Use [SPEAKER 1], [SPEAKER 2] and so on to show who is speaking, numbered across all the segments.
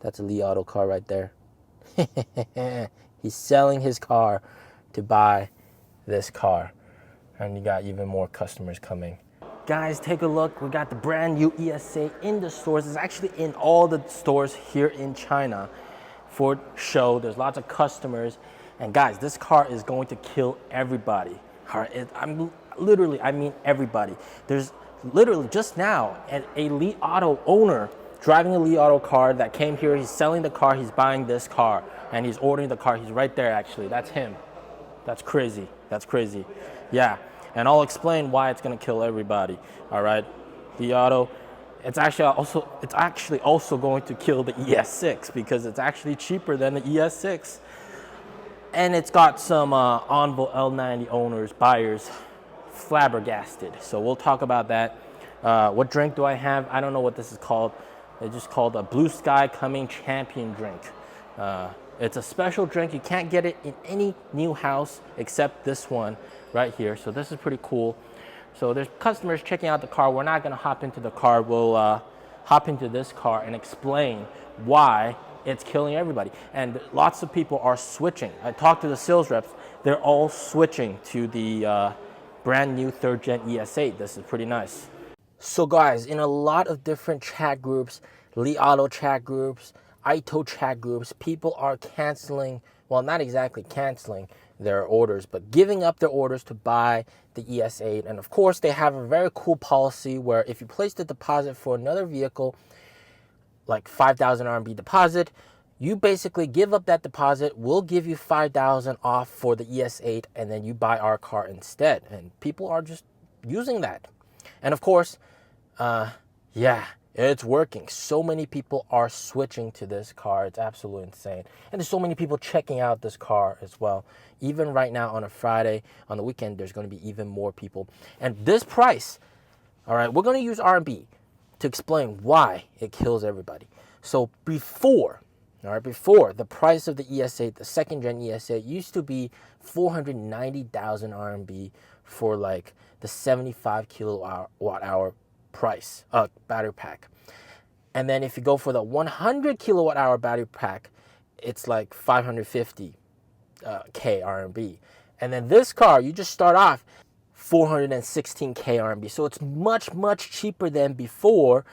[SPEAKER 1] That's a Li Auto car right there. He's selling his car to buy this car. And you got even more customers coming. Guys, take a look. We got the brand new ES8 in the stores. It's actually in all the stores here in China for show. There's lots of customers. And guys, this car is going to kill everybody. All right, I mean everybody. There's literally just now a Li Auto owner driving a Li Auto car that came here. He's selling the car. He's buying this car. And he's ordering the car. He's right there, actually. That's him. That's crazy. That's crazy. Yeah. And I'll explain why it's gonna kill everybody. All right, the auto, it's actually also going to kill the ES6 because it's actually cheaper than the ES6, and it's got some Envo L90 owners, buyers, flabbergasted. So we'll talk about that. What drink do I have? I don't know what this is called. It's just called a Blue Sky Coming Champion drink. It's a special drink. You can't get it in any new house except this one right here. So this is pretty cool. So there's customers checking out the car. We're not gonna hop into the car. We'll hop into this car and explain why it's killing everybody. And lots of people are switching. I talked to the sales reps. They're all switching to the brand new 3rd gen ES8. This is pretty nice. So guys, in a lot of different chat groups, Li Auto chat groups, Ito chat groups, people are canceling, well, not exactly canceling their orders, but giving up their orders to buy the ES8. And of course, they have a very cool policy where if you place the deposit for another vehicle, like 5,000 RMB deposit, you basically give up that deposit. We'll give you 5,000 off for the ES8, and then you buy our car instead. And people are just using that. And of course, yeah, it's working. So many people are switching to this car. It's absolutely insane. And there's so many people checking out this car as well. Even right now on a Friday, on the weekend, there's going to be even more people. And this price, all right, we're going to use RMB to explain why it kills everybody. So before, all right, before the price of the ES8, the 2nd gen ES8 used to be 490,000 RMB for like the 75 kilowatt hour price, battery pack. And then if you go for the 100 kilowatt hour battery pack, it's like 550 K RMB. And then this car, you just start off 416 K RMB. So it's much, much cheaper than before,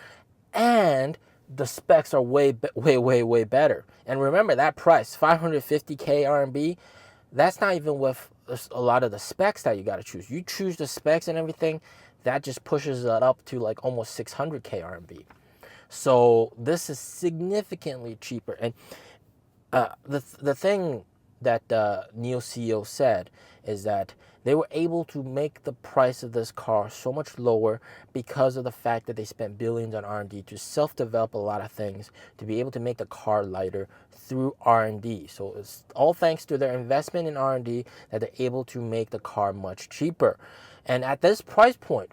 [SPEAKER 1] and the specs are way better. And remember that price, 550 K RMB, that's not even with a lot of the specs that you got to choose. You choose the specs and everything, that just pushes it up to like almost 600 K RMB. So this is significantly cheaper. And the thing that NIO CEO said is that they were able to make the price of this car so much lower because of the fact that they spent billions on R&D to self-develop a lot of things to be able to make the car lighter through R&D. So it's all thanks to their investment in R&D that they're able to make the car much cheaper. And at this price point,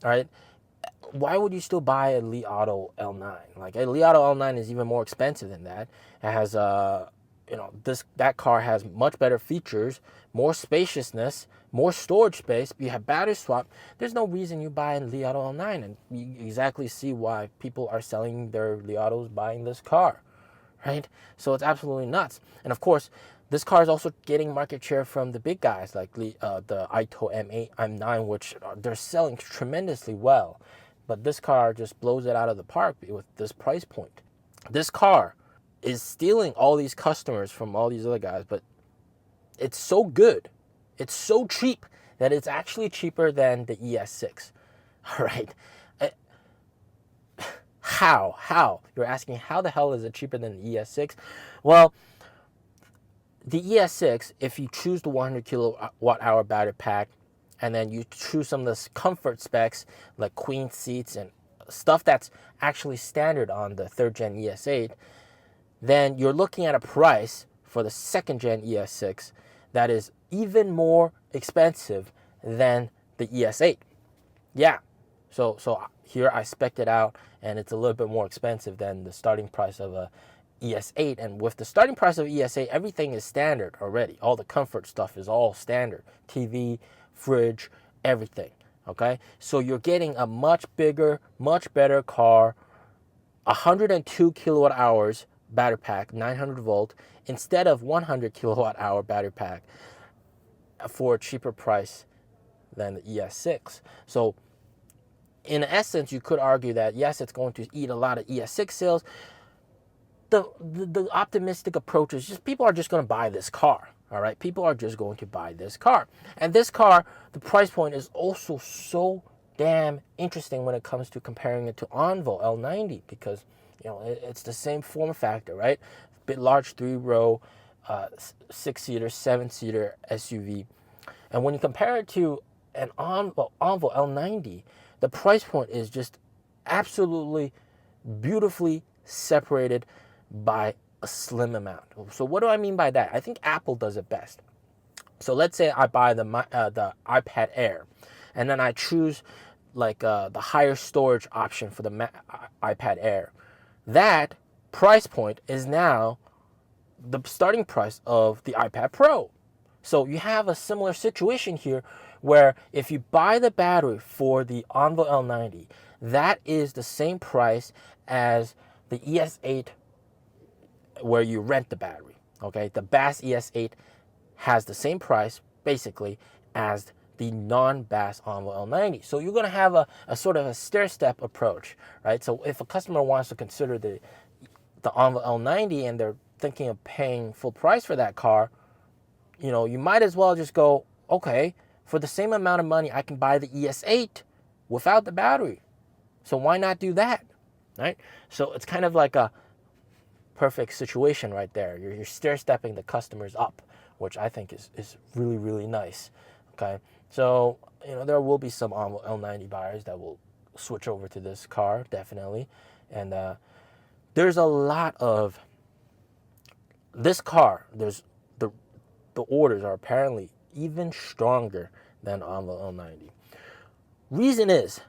[SPEAKER 1] all right, why would you still buy a Li Auto L9? Like a Li Auto L9 is even more expensive than that. It has that car has much better features, more spaciousness, more storage space. You have battery swap. There's no reason you buy a Li Auto L9, and you exactly see why people are selling their Li Autos buying this car, right? So it's absolutely nuts. And of course, this car is also getting market share from the big guys like the Ito M8, M9, which they're selling tremendously well. But this car just blows it out of the park with this price point. This car is stealing all these customers from all these other guys, but it's so good, it's so cheap that it's actually cheaper than the ES6. All right. How? You're asking how the hell is it cheaper than the ES6? Well, the ES6, if you choose the 100 kilowatt hour battery pack, and then you choose some of the comfort specs like queen seats and stuff that's actually standard on the 3rd gen ES8, then you're looking at a price for the 2nd gen ES6 that is even more expensive than the ES8. Yeah, so here I spec'd it out, and it's a little bit more expensive than the starting price of a ES8. And with the starting price of ES8, everything is standard already. All the comfort stuff is all standard. TV, fridge, everything, okay? So you're getting a much bigger, much better car, 102 kilowatt hours battery pack, 900 volt, instead of 100 kilowatt hour battery pack for a cheaper price than the ES6. So in essence, you could argue that yes, it's going to eat a lot of ES6 sales. The optimistic approach is just people are just going to buy this car. All right, people are just going to buy this car. And this car, the price point is also so damn interesting when it comes to comparing it to Envo L90, because it's the same form factor, right? Bit large 3-row, 6-seater, 7-seater SUV. And when you compare it to an Envo L90, the price point is just absolutely beautifully separated by a slim amount. So what do I mean by that? I think Apple does it best. So let's say I buy the iPad Air, and then I choose like the higher storage option for the iPad Air. That price point is now the starting price of the iPad Pro. So you have a similar situation here where if you buy the battery for the Envo L90, that is the same price as the ES8 where you rent the battery. Okay, the BAS ES8 has the same price basically as the non-BAS Envo L90. So you're going to have a sort of a stair-step approach, right? So if a customer wants to consider the Envo L90 and they're thinking of paying full price for that car, you might as well just go, okay, for the same amount of money, I can buy the ES8 without the battery. So why not do that, right? So it's kind of like a perfect situation right there. You're stair-stepping the customers up, which I think is really, really nice, okay? So, there will be some L90 buyers that will switch over to this car, definitely. And there's a lot of this car. There's the orders are apparently even stronger than Envo L90. Reason is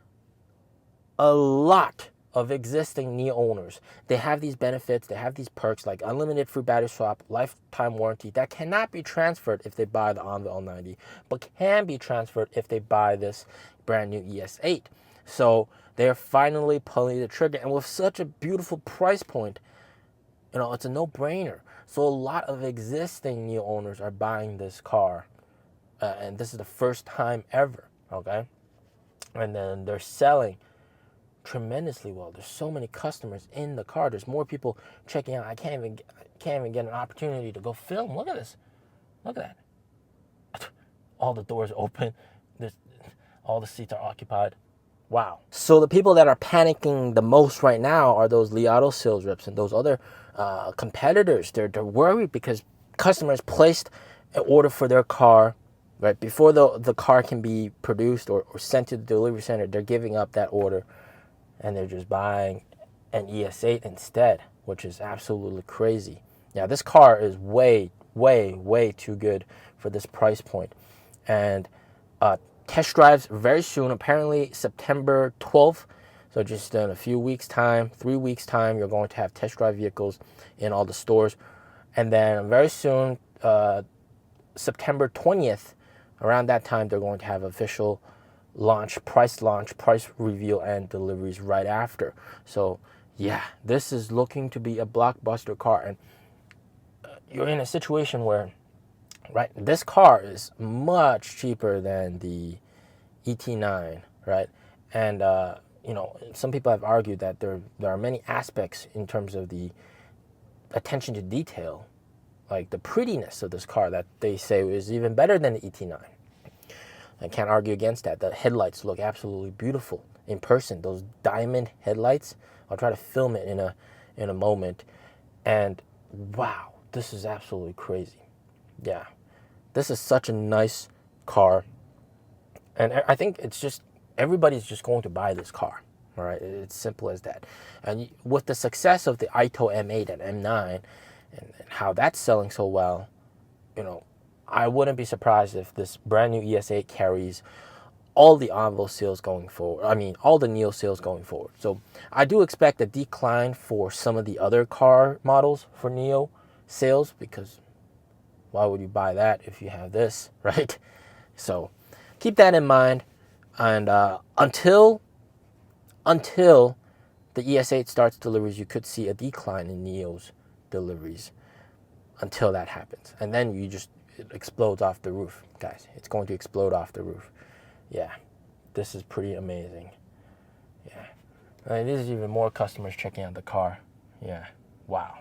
[SPEAKER 1] a lot of existing NIO owners, they have these benefits, they have these perks like unlimited free battery swap, lifetime warranty that cannot be transferred if they buy the Envo L90, but can be transferred if they buy this brand new ES8. So they're finally pulling the trigger, and with such a beautiful price point, it's a no-brainer. So a lot of existing NIO owners are buying this car, and this is the first time ever, okay? And then they're selling tremendously well. There's so many customers in the car. There's more people checking out. I can't even get an opportunity to go film. Look at this. Look at that. All the doors open. All the seats are occupied. Wow. So the people that are panicking the most right now are those Li Auto sales reps and those other competitors. They're worried because customers placed an order for their car right before the car can be produced or sent to the delivery center. They're giving up that order, and they're just buying an ES8 instead, which is absolutely crazy. Now, this car is way, way, way too good for this price point. And test drives very soon, apparently September 12th. So just in a few weeks' time, 3 weeks' time, you're going to have test drive vehicles in all the stores. And then very soon, September 20th, around that time, they're going to have official launch, price reveal, and deliveries right after. So yeah, this is looking to be a blockbuster car, and you're in a situation where, right, this car is much cheaper than the ET9, right? And some people have argued that there are many aspects in terms of the attention to detail, like the prettiness of this car, that they say is even better than the ET9. I can't argue against that. The headlights look absolutely beautiful in person. Those diamond headlights. I'll try to film it in a moment. And wow, this is absolutely crazy. Yeah, this is such a nice car. And I think it's just, everybody's just going to buy this car. All right, it's simple as that. And with the success of the Ito M8 and M9 and how that's selling so well, I wouldn't be surprised if this brand new ES8 carries all the Envo sales going forward. I mean, all the NIO sales going forward. So I do expect a decline for some of the other car models for NIO sales, because why would you buy that if you have this, right? So keep that in mind. And until the ES8 starts deliveries, you could see a decline in NIO's deliveries until that happens. And then it explodes off the roof, guys. It's going to explode off the roof. Yeah, this is pretty amazing. Yeah. There's even more customers checking out the car. Yeah, wow.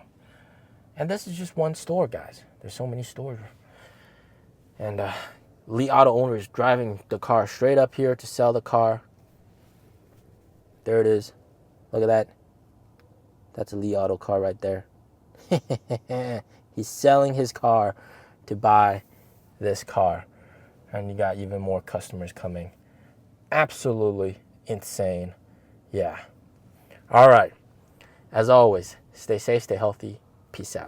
[SPEAKER 1] And this is just one store, guys. There's so many stores. And Lee Auto owner is driving the car straight up here to sell the car. There it is. Look at that. That's a Lee Auto car right there. He's selling his car to buy this car. And you got even more customers coming. Absolutely insane. Yeah. All right. As always, stay safe, stay healthy. Peace out.